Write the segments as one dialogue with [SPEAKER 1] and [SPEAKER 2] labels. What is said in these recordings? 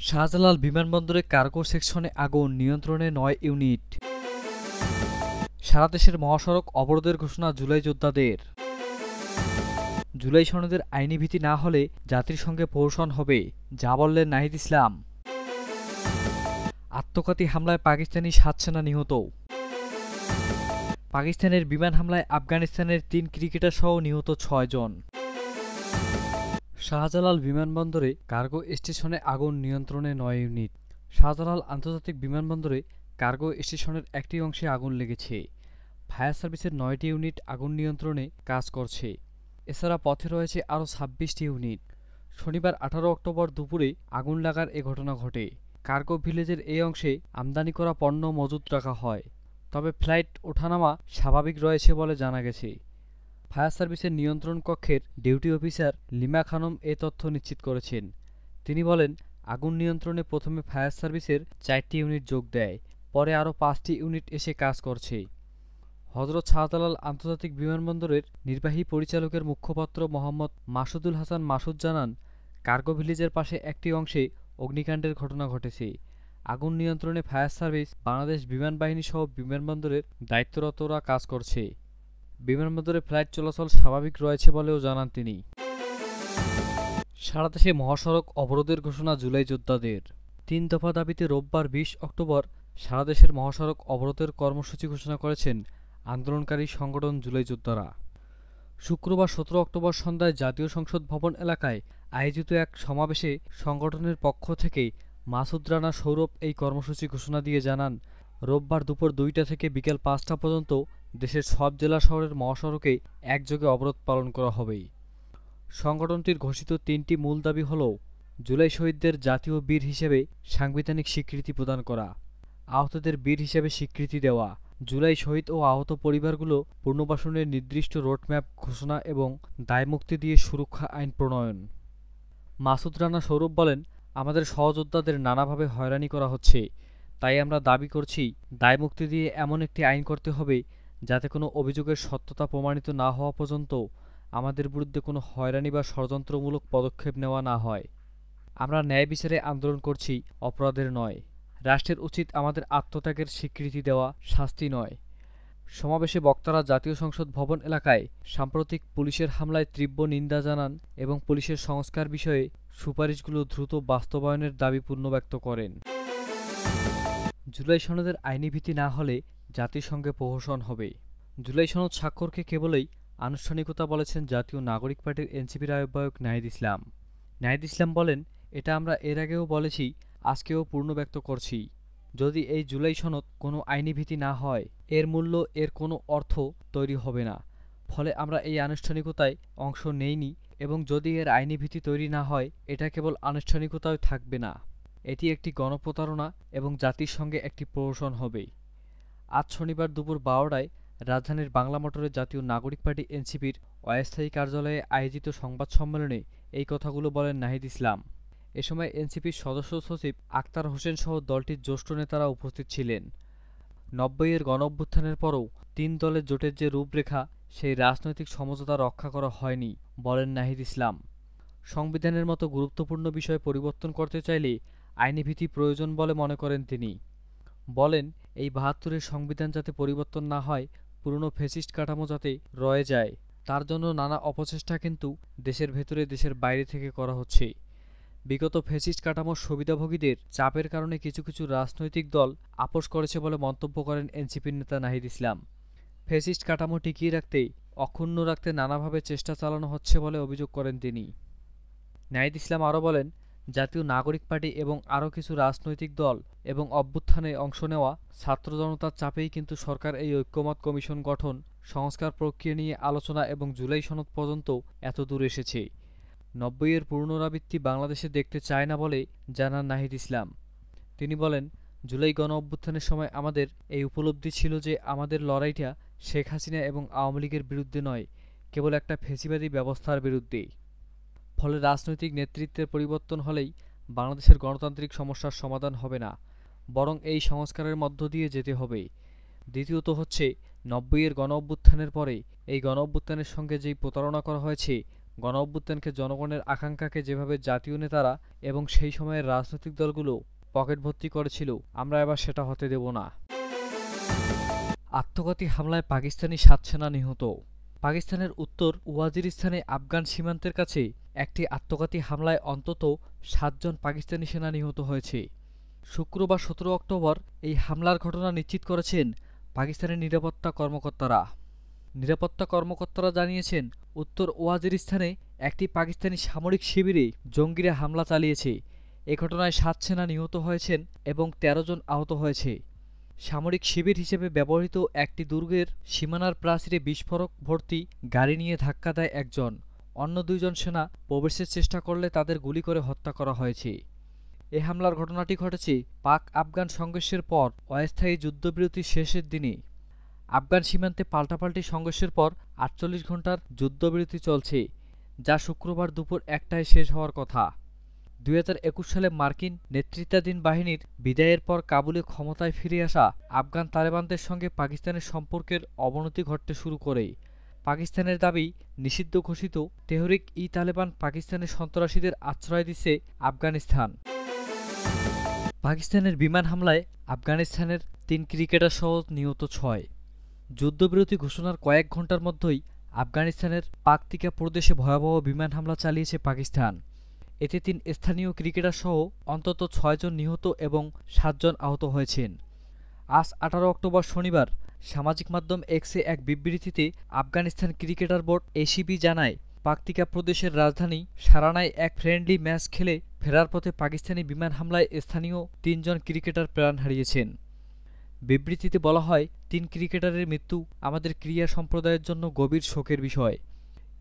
[SPEAKER 1] শাহজালাল বিমানবন্দরে কার্গো সেকশনে আগুন, নিয়ন্ত্রণে ৯ ইউনিট। সারা দেশের মহাসড়ক অবরোধের ঘোষণা জুলাই যোদ্ধাদের। জুলাই সনদের আইনি ভিত্তি না হলে জাতির সঙ্গে প্রহসন হবে, যা বললেন নাহিদ ইসলাম। আত্মঘাতী হামলায় পাকিস্তানি ৭ সেনা নিহত। পাকিস্তানের বিমান হামলায় আফগানিস্তানের ৩ ক্রিকেটার সহ নিহত ৬ জন। শাহজালাল বিমানবন্দরে কার্গো স্টেশনে আগুন, নিয়ন্ত্রণে ৯ ইউনিট। শাহজালাল আন্তর্জাতিক বিমানবন্দরে কার্গো স্টেশনের একটি অংশে আগুন লেগেছে। ফায়ার সার্ভিসের ৯টি ইউনিট আগুন নিয়ন্ত্রণে কাজ করছে। এছাড়া পথে রয়েছে আরও ২৬টি ইউনিট। শনিবার ১৮ অক্টোবর দুপুরে আগুন লাগার এ ঘটনা ঘটে। কার্গো ভিলেজের এই অংশে আমদানি করা পণ্য মজুত রাখা হয়, তবে ফ্লাইট ওঠানামা স্বাভাবিক রয়েছে বলে জানা গেছে। ফায়ার সার্ভিসের নিয়ন্ত্রণ কক্ষের ডিউটি অফিসার লিমা খানম এ তথ্য নিশ্চিত করেছেন। তিনি বলেন, আগুন নিয়ন্ত্রণে প্রথমে ফায়ার সার্ভিসের ৪টি ইউনিট যোগ দেয়, পরে আরও ৫টি ইউনিট এসে কাজ করছে। হযরত শাহজালাল আন্তর্জাতিক বিমানবন্দরের নির্বাহী পরিচালকের মুখপাত্র মোহাম্মদ মাসুদুল হাসান মাসুদ জানান, কার্গো ভিলেজের পাশে একটি অংশে অগ্নিকাণ্ডের ঘটনা ঘটেছে। আগুন নিয়ন্ত্রণে ফায়ার সার্ভিস, বাংলাদেশ বিমান বাহিনী সহ বিমানবন্দরের দায়িত্বরতরা কাজ করছে। বিমানবন্দরে ফ্লাইট চলাচল স্বাভাবিক রয়েছে বলেও জানান তিনি। সারা দেশে মহাসড়ক অবরোধের ঘোষণা জুলাই যোদ্ধাদের। ৩ দফা দাবিতে রোববার ২০ অক্টোবর সারা দেশের মহাসড়ক অবরোধের কর্মসূচি ঘোষণা করেছেন আন্দোলনকারী সংগঠন জুলাই যোদ্ধারা। শুক্রবার ১৭ অক্টোবর সন্ধ্যায় জাতীয় সংসদ ভবন এলাকায় আয়োজিত এক সমাবেশে সংগঠনের পক্ষ থেকে মাসুদ রানা সৌরভ এই কর্মসূচি ঘোষণা দিয়ে জানান, রোববার দুপুর ২টা থেকে বিকেল ৫টা পর্যন্ত দেশের সব জেলা শহরের মহাসড়কে একযোগে অবরোধ পালন করা হবে। সংগঠনটির ঘোষিত ৩টি মূল দাবি হল, জুলাই শহীদদের জাতীয় বীর হিসেবে সাংবিধানিক স্বীকৃতি প্রদান করা, আহতদের বীর হিসেবে স্বীকৃতি দেওয়া, জুলাই শহীদ ও আহত পরিবারগুলো পুনর্বাসনের নির্দিষ্ট রোডম্যাপ ঘোষণা এবং দায়মুক্তি দিয়ে সুরক্ষা আইন প্রণয়ন। মাসুদ রানা সৌরভ বলেন, আমাদের সহযোদ্ধাদের নানাভাবে হয়রানি করা হচ্ছে, তাই আমরা দাবি করছি দায়মুক্তি দিয়ে এমন একটি আইন করতে হবে যাতে কোনো অভিযোগের সত্যতা প্রমাণিত না হওয়া পর্যন্ত আমাদের বিরুদ্ধে কোনো হয়রানি বা ষড়যন্ত্রমূলক পদক্ষেপ নেওয়া না হয়। আমরা ন্যায় বিচারে আন্দোলন করছি, অপরাধের নয়। রাষ্ট্রের উচিত আমাদের আত্মত্যাগের স্বীকৃতি দেওয়া, শাস্তি নয়। সমাবেশে বক্তারা জাতীয় সংসদ ভবন এলাকায় সাম্প্রতিক পুলিশের হামলায় তীব্র নিন্দা জানান এবং পুলিশের সংস্কার বিষয়ে সুপারিশগুলো দ্রুত বাস্তবায়নের দাবি পুনর্ব্যক্ত করেন। জুলাই সনদের আইনি ভিত্তি না হলে জাতিসংঘে প্রহসন হবে। জুলাই সনদ স্বাক্ষরকে কেবলই আনুষ্ঠানিকতা বলেছেন জাতীয় নাগরিক পার্টির এনসিপির আহ্বায়ক নাহিদ ইসলাম। নাহিদ ইসলাম বলেন, এটা আমরা এর আগেও বলেছি, আজকেও পুনর্ব্যক্ত করছি। যদি এই জুলাই সনদ কোনো আইনি ভিত্তি না হয়, এর মূল্য, এর কোনো অর্থ তৈরি হবে না। ফলে আমরা এই আনুষ্ঠানিকতায় অংশ নেইনি এবং যদি এর আইনি ভিত্তি তৈরি না হয়, এটা কেবল আনুষ্ঠানিকতায় থাকবে না, এটি একটি গণপ্রতারণা এবং জাতির সঙ্গে একটি প্রহসন হবে। আজ শনিবার দুপুর ১২টায় রাজধানীর বাংলা মোটরে জাতীয় নাগরিক পার্টি এনসিপির অস্থায়ী কার্যালয়ে আয়োজিত সংবাদ সম্মেলনে এই কথাগুলো বলেন নাহিদ ইসলাম। এ সময় এনসিপির সদস্য সচিব আক্তার হোসেন সহ দলটির জ্যেষ্ঠ নেতারা উপস্থিত ছিলেন। ৯০-এর গণঅভ্যুত্থানের পরও ৩ দলের জোটের যে রূপরেখা, সেই রাজনৈতিক সমঝোতা রক্ষা করা হয়নি, বলেন নাহিদ ইসলাম। সংবিধানের মতো গুরুত্বপূর্ণ বিষয় পরিবর্তন করতে চাইলে আইনি ভিত্তি প্রয়োজন বলে মনে করেন তিনি। বলেন, এই ৭২-এর সংবিধান যাতে পরিবর্তন না হয়, পুরনো ফ্যাসিস্ট কাঠামো যাতে রয়ে যায়, তার জন্য নানা অপচেষ্টা কিন্তু দেশের ভেতরে দেশের বাইরে থেকে করা হচ্ছে। বিগত ফ্যাসিস্ট কাঠামোর সুবিধাভোগীদের চাপের কারণে কিছু কিছু রাজনৈতিক দল আপোস করেছে বলে মন্তব্য করেন এনসিপির নেতা নাহিদ ইসলাম। ফ্যাসিস্ট কাঠামো টিকিয়ে রাখতে, অক্ষুণ্ণ রাখতে নানাভাবে চেষ্টা চালানো হচ্ছে বলে অভিযোগ করেন তিনি। নাহিদ ইসলাম আরও বলেন, জাতীয় নাগরিক পার্টি এবং আরও কিছু রাজনৈতিক দল এবং অভ্যুত্থানে অংশ নেওয়া ছাত্র জনতার চাপেই কিন্তু সরকার এই ঐক্যমত কমিশন গঠন, সংস্কার প্রক্রিয়া নিয়ে আলোচনা এবং জুলাই সনদ পর্যন্ত এত দূর এসেছে। ৯০-এর পুনরাবৃত্তি বাংলাদেশে দেখতে চায় না বলে জানান নাহিদ ইসলাম। তিনি বলেন, জুলাই গণ অভ্যুত্থানের সময় আমাদের এই উপলব্ধি ছিল যে আমাদের লড়াইটা শেখ হাসিনা এবং আওয়ামী লীগের বিরুদ্ধে নয়, কেবল একটা ফ্যাসিবাদী ব্যবস্থার বিরুদ্ধে। ফলে রাজনৈতিক নেতৃত্বের পরিবর্তন হলেই বাংলাদেশের গণতান্ত্রিক সমস্যার সমাধান হবে না, বরং এই সংস্কারের মধ্য দিয়ে যেতে হবে। দ্বিতীয়ত হচ্ছে, ৯০-এর গণ অভ্যুত্থানের পরে এই গণ অভ্যুত্থানের সঙ্গে যেই প্রতারণা করা হয়েছে, গণঅভ্যুত্থানকে জনগণের আকাঙ্ক্ষাকে যেভাবে জাতীয় নেতারা এবং সেই সময়ের রাজনৈতিক দলগুলো পকেট ভর্তি করেছিল, আমরা এবার সেটা হতে দেব না। আত্মঘাতী হামলায় পাকিস্তানি ৭ সেনা নিহত। পাকিস্তানের উত্তর ওয়াজিরিস্তানে আফগান সীমান্তের কাছে একটি আত্মঘাতী হামলায় অন্তত ৭ জন পাকিস্তানি সেনা নিহত হয়েছে। শুক্রবার ১৭ অক্টোবর এই হামলার ঘটনা নিশ্চিত করেছেন পাকিস্তানের নিরাপত্তা কর্মকর্তারা। নিরাপত্তা কর্মকর্তারা জানিয়েছেন, উত্তর ওয়াজিরিস্তানে একটি পাকিস্তানি সামরিক শিবিরে জঙ্গিরা হামলা চালিয়েছে। এ ঘটনায় ৭ সেনা নিহত হয়েছেন এবং ১৩ জন আহত হয়েছে। সামরিক শিবির হিসেবে ব্যবহৃত একটি দুর্গের সীমানার প্রাচীরে বিস্ফোরক ভর্তি গাড়ি নিয়ে ধাক্কা দেয় একজন। অন্য ২ জন সেনা প্রবেশের চেষ্টা করলে তাদের গুলি করে হত্যা করা হয়েছে। এ হামলার ঘটনাটি ঘটেছে পাক আফগান সংঘর্ষের পর অস্থায়ী যুদ্ধবিরতির শেষের দিনে। আফগান সীমান্তে পাল্টাপাল্টি সংঘর্ষের পর ৪৮ ঘণ্টার যুদ্ধবিরতি চলছে, যা শুক্রবার দুপুর ১টায় শেষ হওয়ার কথা। ২০২১ সালে মার্কিন নেতৃত্বাধীন বাহিনীর বিদায়ের পর কাবুলে ক্ষমতায় ফিরে আসা আফগান তালেবানদের সঙ্গে পাকিস্তানের সম্পর্কের অবনতি ঘটতে শুরু করে। পাকিস্তানের দাবি, নিষিদ্ধ ঘোষিত তেহরিক-ই-তালেবান পাকিস্তানের সন্ত্রাসীদের আশ্রয় দিচ্ছে আফগানিস্তান। পাকিস্তানের বিমান হামলায় আফগানিস্তানের ৩ ক্রিকেটার সহ নিহত ৬। যুদ্ধবিরতি ঘোষণার কয়েক ঘণ্টার মধ্যেই আফগানিস্তানের পাকতিকা প্রদেশে ভয়াবহ বিমান হামলা চালিয়েছে পাকিস্তান। এতে ৩ স্থানীয় ক্রিকেটার সহ অন্তত ৬ জন নিহত এবং ৭ জন আহত হয়েছেন। আজ ১৮ অক্টোবর শনিবার সামাজিক মাধ্যম এক্সে এক বিবৃতিতে আফগানিস্তান ক্রিকেটার বোর্ড এসিবি জানায়, পাকতিকা প্রদেশের রাজধানী সারানায় এক ফ্রেন্ডলি ম্যাচ খেলে ফেরার পথে পাকিস্তানি বিমান হামলায় স্থানীয় ৩ জন ক্রিকেটার প্রাণ হারিয়েছেন। বিবৃতিতে বলা হয়, ৩ ক্রিকেটারের মৃত্যু আমাদের ক্রীড়া সম্প্রদায়ের জন্য গভীর শোকের বিষয়।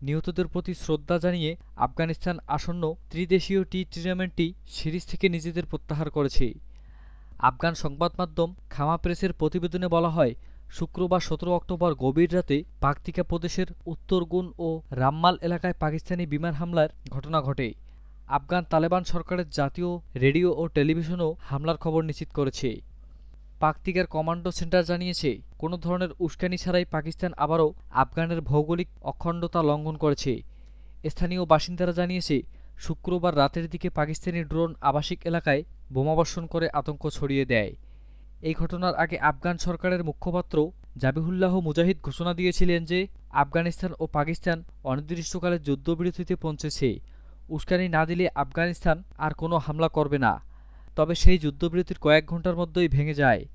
[SPEAKER 1] নিহতদের প্রতি শ্রদ্ধা জানিয়ে আফগানিস্তান আসন্ন ত্রিদেশীয় টি-টোয়েন্টি সিরিজ থেকে নিজেদের প্রত্যাহার করেছে। আফগান সংবাদ মাধ্যম খামা প্রেসের প্রতিবেদনে বলা হয়, শুক্রবার ১৭ অক্টোবর গভীর রাতে পাকতিকা প্রদেশের উত্তরগুন ও রামমাল এলাকায় পাকিস্তানি বিমান হামলার ঘটনা ঘটে। আফগান তালেবান সরকারের জাতীয় রেডিও ও টেলিভিশনও হামলার খবর নিশ্চিত করেছে। পাকতিকার কমান্ডো সেন্টার জানিয়েছে, কোনো ধরনের উস্কানি ছাড়াই পাকিস্তান আবারও আফগানের ভৌগোলিক অখণ্ডতা লঙ্ঘন করেছে। স্থানীয় বাসিন্দারা জানিয়েছে, শুক্রবার রাতের দিকে পাকিস্তানি ড্রোন আবাসিক এলাকায় বোমাবর্ষণ করে আতঙ্ক ছড়িয়ে দেয়। এই ঘটনার আগে আফগান সরকারের মুখপাত্র জাবিহুল্লাহ মুজাহিদ ঘোষণা দিয়েছিলেন যে আফগানিস্তান ও পাকিস্তান অনির্দিষ্টকালের যুদ্ধবিরতিতে পৌঁছেছে। উস্কানি না দিলে আফগানিস্তান আর কোনো হামলা করবে না। তবে সেই যুদ্ধবিরতির কয়েক ঘণ্টার মধ্যেই ভেঙে যায়।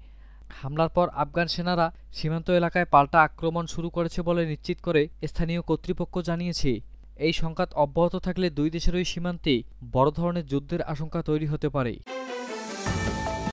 [SPEAKER 1] হামলার পর আফগান সেনারা সীমান্ত এলাকায় পাল্টা আক্রমণ শুরু করেছে বলে নিশ্চিত করে স্থানীয় কর্তৃপক্ষ জানিয়েছে। এই সংঘাত অব্যাহত থাকলে ২ দেশেরই সীমান্তে বড় ধরনের যুদ্ধের আশঙ্কা তৈরি হতে পারে।